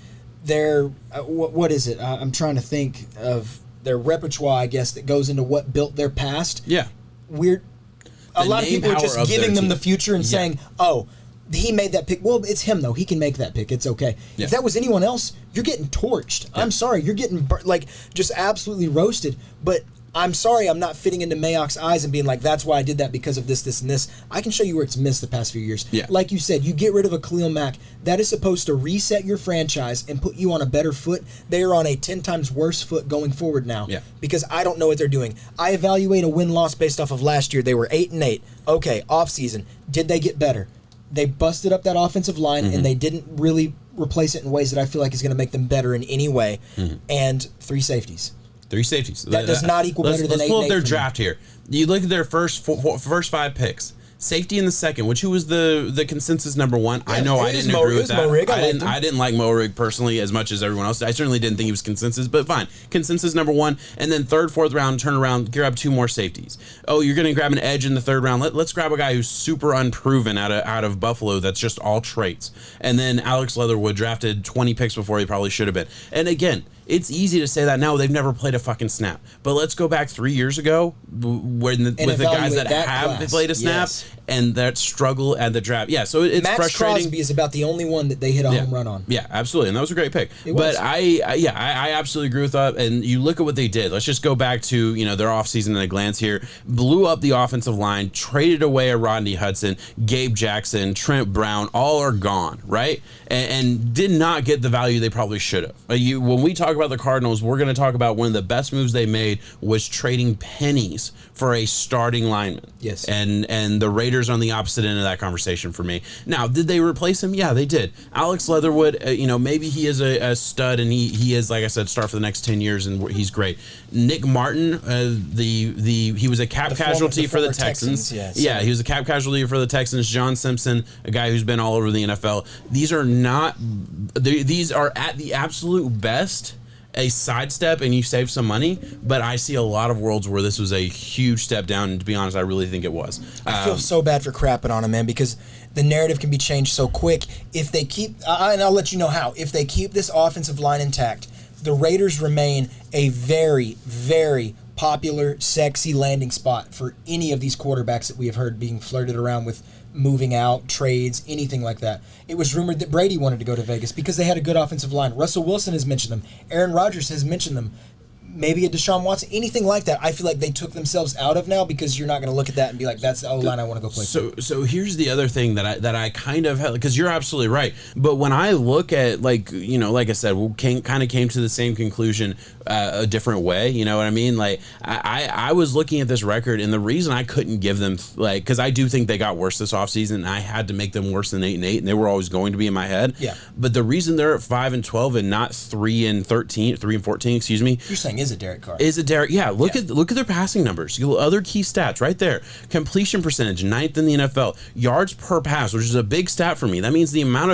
their what is it? I'm trying to think of their repertoire, I guess, that goes into what built their past. Yeah. A lot of people are just giving them the future and saying, oh, he made that pick. Well, it's him, though. He can make that pick. It's okay. Yeah. If that was anyone else, you're getting torched. Yeah. I'm sorry. You're getting just absolutely roasted. But I'm sorry I'm not fitting into Mayock's eyes and being like, that's why I did that because of this, this, and this. I can show you where it's missed the past few years. Yeah. Like you said, you get rid of a Khalil Mack. That is supposed to reset your franchise and put you on a better foot. They are on a 10 times worse foot going forward now because I don't know what they're doing. I evaluate a win-loss based off of last year. They were 8-8. Okay, offseason. Did they get better? They busted up that offensive line, and they didn't really replace it in ways that I feel like is going to make them better in any way. And 3 safeties. 3 safeties. That does not equal better than 8. Let's pull up their draft here. You look at their first 5 picks. Safety in the second, which who was the consensus number 1. I know I didn't agree with that. I didn't like Morig personally as much as everyone else. I certainly didn't think he was consensus, but fine. Consensus number 1, and then 3rd, 4th round, turn around, grab 2 more safeties. Oh, you're going to grab an edge in the 3rd round. Let's grab a guy who's super unproven out of Buffalo. That's just all traits. And then Alex Leatherwood drafted 20 picks before he probably should have been. And again, it's easy to say that now. They've never played a fucking snap. But let's go back 3 years ago with the guys that have played a snap and that struggle at the draft. Yeah, so it's Max frustrating. Crosby is about the only one that they hit a home run on. Yeah, absolutely. And that was a great pick. But I absolutely agree with that. And you look at what they did. Let's just go back to, their offseason in a glance here. Blew up the offensive line, traded away a Rodney Hudson, Gabe Jackson, Trent Brown, all are gone, right? And did not get the value they probably should have. When we talk about the Cardinals, we're going to talk about one of the best moves they made was trading pennies for a starting lineman. Yes. And the Raiders are on the opposite end of that conversation for me. Now, did they replace him? Yeah, they did. Alex Leatherwood, maybe he is a stud, and he is, like I said, start for the next 10 years, and he's great. Nick Martin, he was a cap casualty for the Texans. Yeah, he was a cap casualty for the Texans. John Simpson, a guy who's been all over the NFL. These are at the absolute best a sidestep and you save some money, but I see a lot of worlds where this was a huge step down, and to be honest, I really think it was. I feel so bad for crapping on him, man, because the narrative can be changed so quick. If they keep, and I'll let you know how, if they keep this offensive line intact, the Raiders remain a very, very popular, sexy landing spot for any of these quarterbacks that we have heard being flirted around with moving out, trades, anything like that. It was rumored that Brady wanted to go to Vegas because they had a good offensive line. Russell Wilson has mentioned them. Aaron Rodgers has mentioned them. Maybe a Deshaun Watson, anything like that. I feel like they took themselves out of now because you're not going to look at that and be like, that's the O-line I want to go play for. So here's the other thing that I kind of had, because you're absolutely right. But when I look at, like I said, we kind of came to the same conclusion a different way. You know what I mean? Like, I was looking at this record, and the reason I couldn't give them, because I do think they got worse this offseason, and I had to make them worse than 8-8, and they were always going to be in my head. Yeah. But the reason they're at 5-12 and not 3-14, excuse me. You're saying is it Derek Carr? Yeah, look at their passing numbers. Other key stats right there. Completion percentage, 9th in the NFL. Yards per pass, which is a big stat for me. That means the amount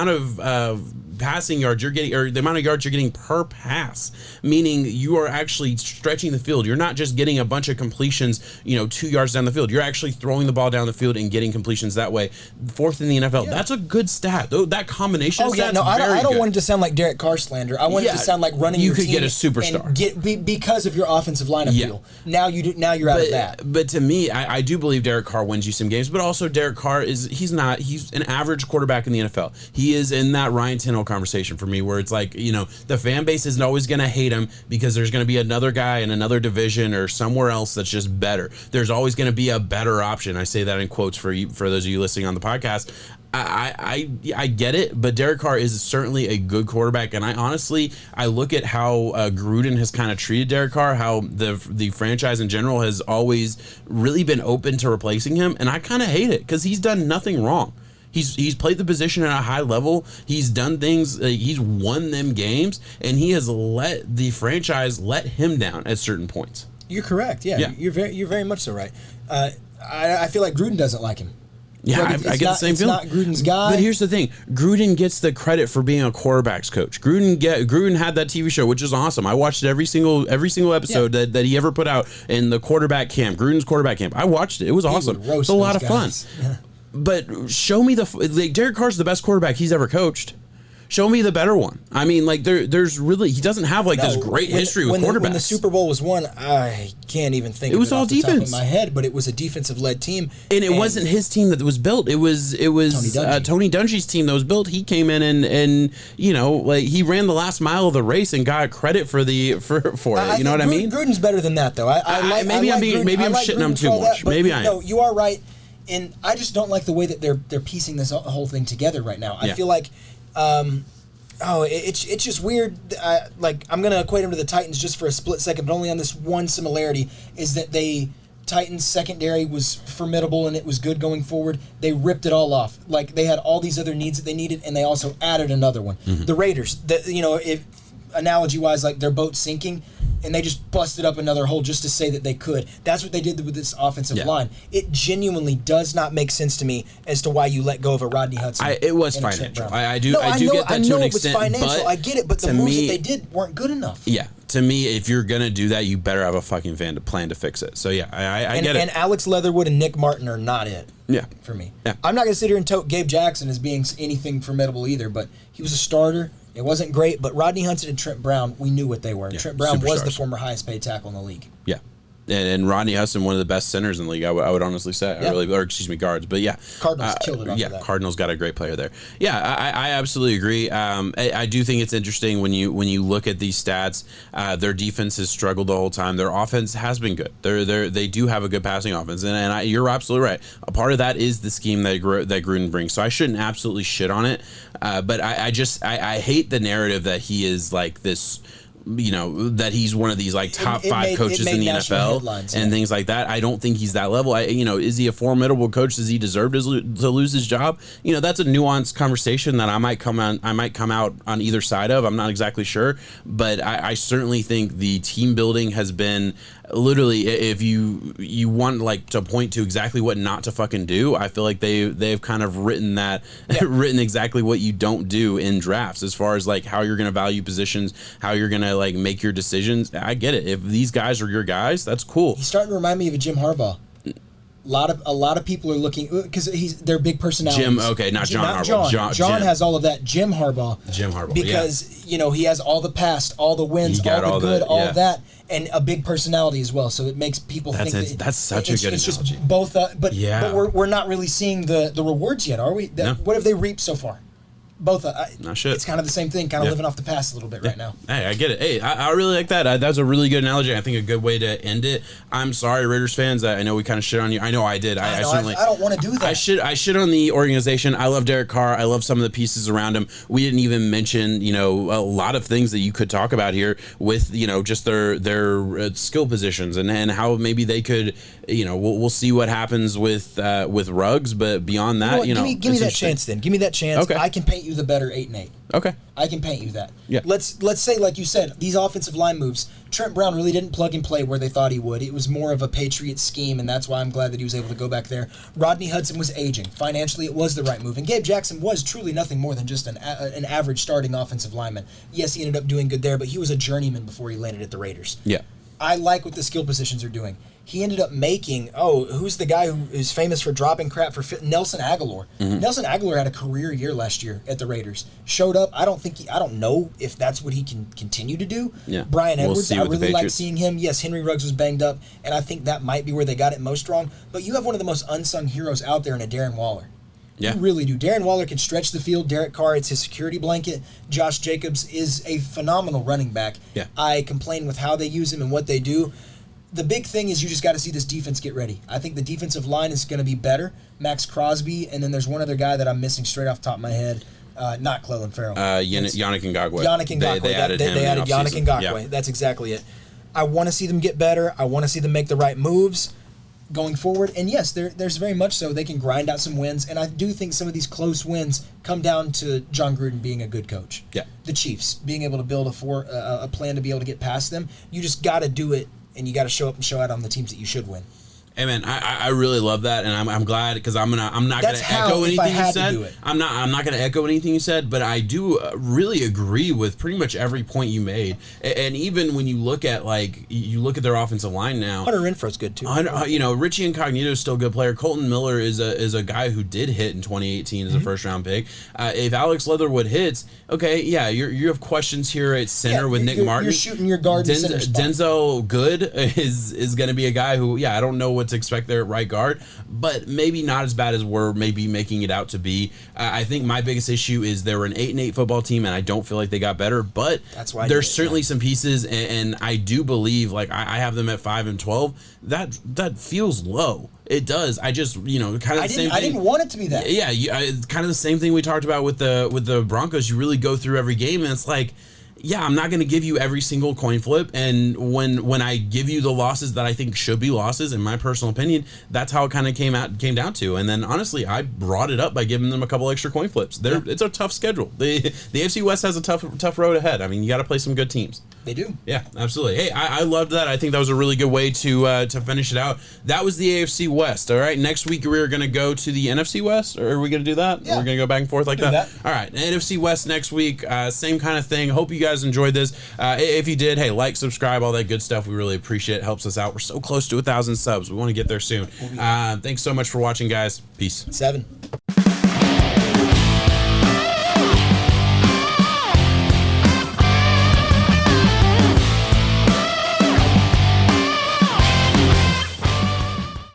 of passing yards you're getting, or the amount of yards you're getting per pass, meaning you are actually stretching the field. You're not just getting a bunch of completions, 2 yards down the field. You're actually throwing the ball down the field and getting completions that way. 4th in the NFL. Yeah. That's a good stat. That combation. Oh yeah, no, I don't want it to sound like Derek Carr slander. I want it to sound like running. You could get a superstar because of your offensive line appeal. Now you're out of that. But to me, I do believe Derek Carr wins you some games. But also Derek Carr he's an average quarterback in the NFL. He is in that Ryan Tannehill conversation for me, where it's like, the fan base isn't always going to hate him because there's going to be another guy in another division or somewhere else that's just better. There's always going to be a better option. I say that in quotes for those of you listening on the podcast. I get it, but Derek Carr is certainly a good quarterback, and I look at how Gruden has kind of treated Derek Carr, how the franchise in general has always really been open to replacing him, and I kind of hate it because he's done nothing wrong. He's played the position at a high level. He's done things. He's won them games, and he has let the franchise let him down at certain points. You're correct. Yeah. You're very much so right. I feel like Gruden doesn't like him. Yeah, I get the same feeling. It's not Gruden's guy. But here's the thing. Gruden gets the credit for being a quarterback's coach. Gruden had that TV show, which is awesome. I watched every single episode that he ever put out in the quarterback camp, Gruden's quarterback camp. I watched it. It was awesome. It was a lot of fun. Yeah. But show me Derek Carr's the best quarterback he's ever coached. show me the better one. I mean, like there's really, he doesn't have like this great history with quarterbacks. When the Super Bowl was won, I can't even think. It was all defense. Top of my head, but it was a defensive-led team, and it wasn't his team that was built. It was Tony Dungy's team that was built. He came in and you know, like he ran the last mile of the race and got credit for it. You know what I mean? Gruden's better than that, though. Maybe I'm shitting him too much. Maybe I am. No, you are right. And I just don't like the way that they're piecing this whole thing together right now. I feel like, it's just weird. I'm going to equate them to the Titans just for a split second, but only on this one similarity is that Titans secondary was formidable and it was good going forward. They ripped it all off. Like they had all these other needs that they needed, and they also added another one. Mm-hmm. The Raiders, analogy wise, like their boat sinking. And they just busted up another hole just to say that they could. That's what they did with this offensive line. It genuinely does not make sense to me as to why you let go of a Rodney Hudson. It was financial. I do get that to an extent. I know it was financial. I get it, but the moves that they did weren't good enough. Yeah. To me, if you're going to do that, you better have a fucking plan to fix it. So, yeah, I get it. And Alex Leatherwood and Nick Martin are not it. Yeah. For me. Yeah. I'm not going to sit here and tote Gabe Jackson as being anything formidable either, but he was a starter. It wasn't great, but Rodney Hudson and Trent Brown, we knew what they were. Yeah, Trent Brown was the former highest paid tackle in the league. Yeah. And Rodney Hudson, one of the best centers in the league, I would honestly say. Guards. But yeah. Cardinals killed it off of that. Cardinals got a great player there. Yeah, I absolutely agree. I do think it's interesting when you look at these stats. Their defense has struggled the whole time. Their offense has been good. They do have a good passing offense. And you're absolutely right. A part of that is the scheme that Gruden brings. So I shouldn't absolutely shit on it. But I hate the narrative that he is like this, you know, that he's one of these like top five coaches in the NFL and things like that. I don't think he's that level. Is he a formidable coach? Does he deserve to lose his job? You know, that's a nuanced conversation that I might come out on either side of. I'm not exactly sure, but I certainly think the team building has been literally, if you want like to point to exactly what not to fucking do, I feel like they've kind of written exactly what you don't do in drafts as far as like how you're going to value positions, how you're going to like make your decisions. I get it. If these guys are your guys, that's cool. He's starting to remind me of a Jim Harbaugh. A lot of people are looking because they're big personalities. Not Harbaugh. John has all of that. Jim Harbaugh. Because he has all the past, all the wins, all the good, all of that, and a big personality as well. So it makes people think that's such a good analogy. Just both, but we're not really seeing the rewards yet, are we? No. What have they reaped so far? Both. No shit. It's kind of the same thing, living off the past a little bit right now. Hey, I get it. Hey, I really like that. That's a really good analogy. I think a good way to end it. I'm sorry, Raiders fans. I know we kind of shit on you. I know I did. I don't want to do that. I shit on the organization. I love Derek Carr. I love some of the pieces around him. We didn't even mention, a lot of things that you could talk about here with, just their skill positions and how maybe they could, we'll see what happens with Ruggs, but beyond that, give me that chance then. Give me that chance. Okay. I can paint you the better 8-8. Okay. I can paint you that. Yeah. Let's say, like you said, these offensive line moves, Trent Brown really didn't plug and play where they thought he would. It was more of a Patriots scheme, and that's why I'm glad that he was able to go back there. Rodney Hudson was aging. Financially, it was the right move. And Gabe Jackson was truly nothing more than just an average starting offensive lineman. Yes, he ended up doing good there, but he was a journeyman before he landed at the Raiders. Yeah. I like what the skill positions are doing. He ended up making, who's the guy who is famous for dropping crap for Nelson Aguilar. Mm-hmm. Nelson Aguilar had a career year last year at the Raiders. Showed up. I don't know if that's what he can continue to do. Yeah. Brian Edwards, I really like seeing him. Yes, Henry Ruggs was banged up, and I think that might be where they got it most wrong. But you have one of the most unsung heroes out there in a Darren Waller. Yeah. You really do. Darren Waller can stretch the field. Derek Carr, it's his security blanket. Josh Jacobs is a phenomenal running back. Yeah. I complain with how they use him and what they do. The big thing is you just got to see this defense get ready. I think the defensive line is going to be better. Max Crosby, and then there's one other guy that I'm missing straight off the top of my head. Not Clelin Ferrell. Yannick Ngakoue. Yannick Ngakoue. They added Yannick Ngakoue. Yeah. That's exactly it. I want to see them get better. I want to see them make the right moves going forward. And yes, there's very much so they can grind out some wins. And I do think some of these close wins come down to John Gruden being a good coach. Yeah. The Chiefs being able to build a plan to be able to get past them. You just got to do it, and you got to show up and show out on the teams that you should win. Hey man, I really love that, and I'm glad because I'm not gonna That's how, echo if I anything you had to said. do it. I'm not gonna echo anything you said, but I do really agree with pretty much every point you made. And even when you look at their offensive line now, Hunter Renfro's good too. Richie Incognito is still a good player. Colton Miller is a guy who did hit in 2018 as a first round pick. If Alex Leatherwood hits, okay, yeah, you have questions here at center with Nick Martin. You're shooting your guard in center spot. Denzel Good is going to be a guy who, I don't know what to expect there at right guard, but maybe not as bad as we're maybe making it out to be. I think my biggest issue is they were an 8-8 football team, and I don't feel like they got better, but that's why there's certainly some pieces, and I do believe, I have them at 5-12. That feels low. It does. I just, kind of the same thing. I didn't want it to be that. Yeah, it's kind of the same thing we talked about with the Broncos. You really go through every game, and it's like, yeah, I'm not going to give you every single coin flip. And when I give you the losses that I think should be losses, in my personal opinion, that's how it kind of came down to. And then honestly, I brought it up by giving them a couple extra coin flips. It's a tough schedule. The AFC West has a tough road ahead. I mean, you got to play some good teams. They do. Yeah, absolutely. Hey, I loved that. I think that was a really good way to finish it out. That was the AFC West. All right, next week we're going to go to the NFC West, or are we going to do that? Yeah. We're going to go back and forth like that? All right, NFC West next week. Same kind of thing. Hope you guys enjoyed this. If you did, hey, like, subscribe, all that good stuff. We really appreciate it. Helps us out. We're so close to 1,000 subs. We want to get there soon. Thanks so much for watching, guys. Peace. 7.